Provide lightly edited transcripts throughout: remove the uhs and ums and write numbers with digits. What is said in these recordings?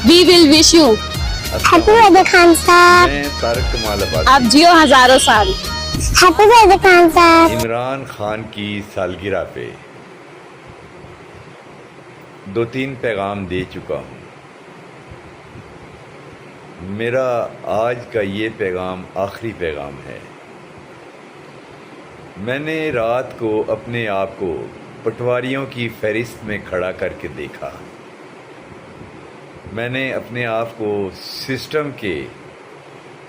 We will wish you. Happy birthday Khan साहब। मैं तारक कमाल अब्बासी आप जियो हजारों साल। हैप्पी बर्थडे खान साहब। इमरान खान की सालगिरह पे 2-3 पैगाम दे चुका हूँ। मेरा आज का ये पैगाम आखिरी पैगाम है। मैंने रात को अपने आप को पटवारियों की फहरिस्त में खड़ा करके देखा। मैंने अपने आप को सिस्टम के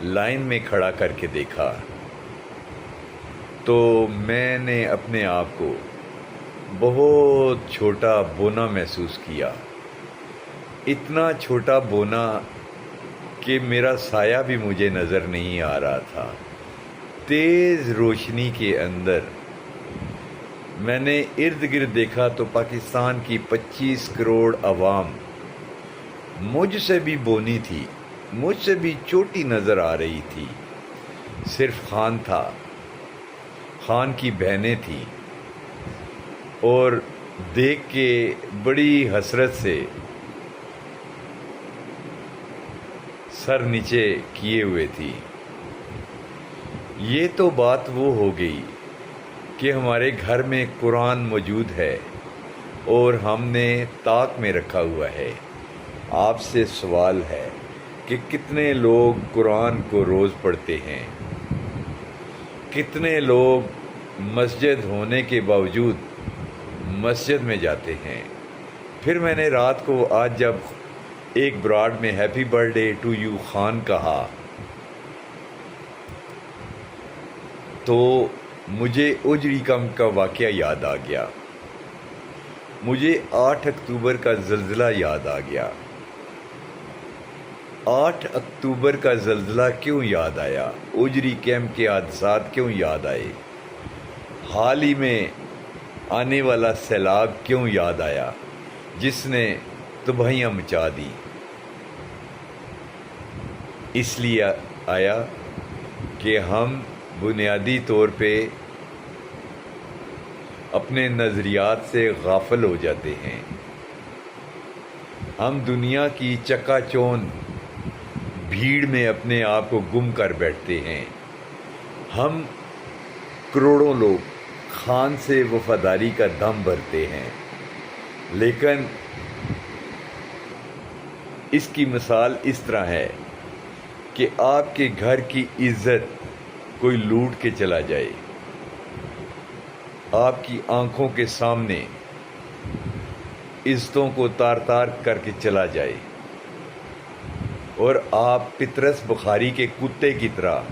लाइन में खड़ा करके देखा तो मैंने अपने आप को बहुत छोटा बोना महसूस किया। इतना छोटा बोना कि मेरा साया भी मुझे नज़र नहीं आ रहा था। तेज़ रोशनी के अंदर मैंने इर्द गिर्द देखा तो पाकिस्तान की 25 करोड़ आवाम मुझसे भी बोनी थी, मुझसे भी छोटी नज़र आ रही थी। सिर्फ खान था, खान की बहनें थीं और देख के बड़ी हसरत से सर नीचे किए हुए थी। ये तो बात वो हो गई कि हमारे घर में कुरान मौजूद है और हमने ताक में रखा हुआ है। आपसे सवाल है कि कितने लोग कुरान को रोज़ पढ़ते हैं, कितने लोग मस्जिद होने के बावजूद मस्जिद में जाते हैं। फिर मैंने रात को आज जब एक ब्रॉड में happy birthday to you Khan कहा तो मुझे उजड़ी कम का वाक़या याद आ गया। मुझे 8 अक्टूबर का ज़ल्ज़ला याद आ गया। 8 अक्टूबर का ज़ल्ज़ला क्यों याद आया? उजरी कैंप के हादसात क्यों याद आए? हाल ही में आने वाला सैलाब क्यों याद आया जिसने तबाहियाँ मचा दी? इसलिए आया कि हम बुनियादी तौर पे अपने नज़रियात से गाफिल हो जाते हैं। हम दुनिया की चकाचौंध भीड़ में अपने आप को गुम कर बैठते हैं। हम करोड़ों लोग खान से वफादारी का दम भरते हैं, लेकिन इसकी मिसाल इस तरह है कि आपके घर की इज्जत कोई लूट के चला जाए, आपकी आंखों के सामने इज्जतों को तार तार करके चला जाए और आप पितरस बुखारी के कुत्ते की तरह,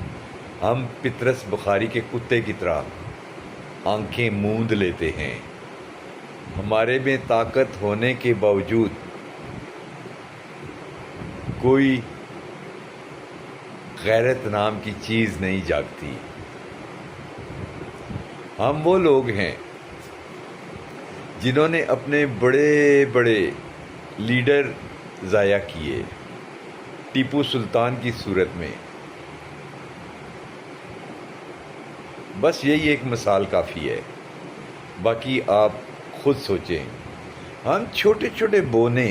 हम पितरस बुखारी के कुत्ते की तरह आंखें मूंद लेते हैं। हमारे में ताकत होने के बावजूद कोई गैरत नाम की चीज़ नहीं जागती। हम वो लोग हैं जिन्होंने अपने बड़े बड़े लीडर ज़ाया किए। टीपू सुल्तान की सूरत में बस यही एक मिसाल काफ़ी है, बाकी आप खुद सोचें। हम छोटे छोटे बोने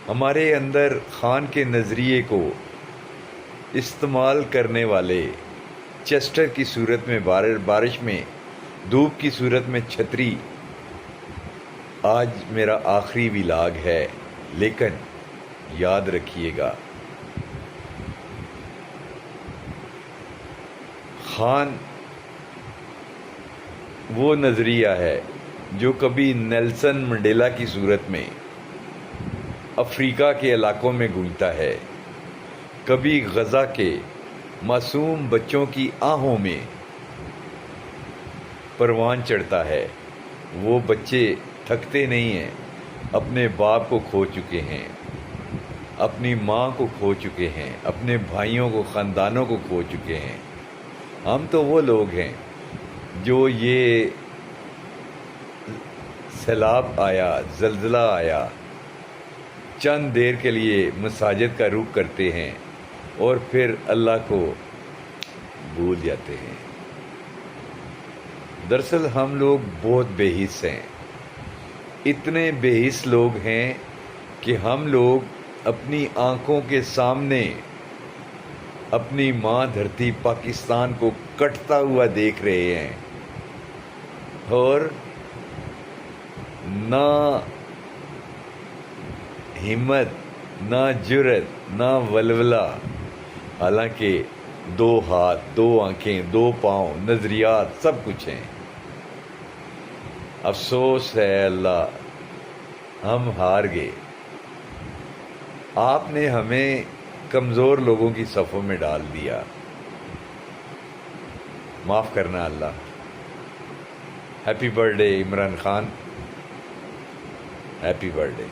हमारे अंदर खान के नज़रिए को इस्तेमाल करने वाले चेस्टर की सूरत में बारिश में, धूप की सूरत में छतरी। आज मेरा आखिरी विलाग है, लेकिन याद रखिएगा खान वो नज़रिया है जो कभी नेल्सन मंडेला की सूरत में अफ्रीका के इलाकों में गूंजता है, कभी गज़ा के मासूम बच्चों की आहों में परवान चढ़ता है। वो बच्चे थकते नहीं हैं, अपने बाप को खो चुके हैं, अपनी माँ को खो चुके हैं, अपने भाइयों को, ख़ानदानों को खो चुके हैं। हम तो वो लोग हैं जो ये सैलाब आया, ज़ल्ज़ला आया, चंद देर के लिए मसाजिद का रुख करते हैं और फिर अल्लाह को भूल जाते हैं। दरअसल हम लोग बहुत बेहिस हैं। इतने बेहिस लोग हैं کہ ہم لوگ اپنی آنکھوں کے سامنے اپنی ماں دھرتی پاکستان کو کٹتا ہوا دیکھ رہے ہیں، اور نہ ہمت، نہ جرت، نہ ولولہ، حالانکہ 2 ہاتھ، 2 آنکھیں، 2 پاؤں، نظریات، سب کچھ ہیں۔ افسوس ہے اللہ، ہم ہار گئے۔ آپ نے ہمیں کمزور لوگوں کی صفوں میں ڈال دیا، معاف کرنا اللہ۔ Happy birthday Imran Khan, happy birth day.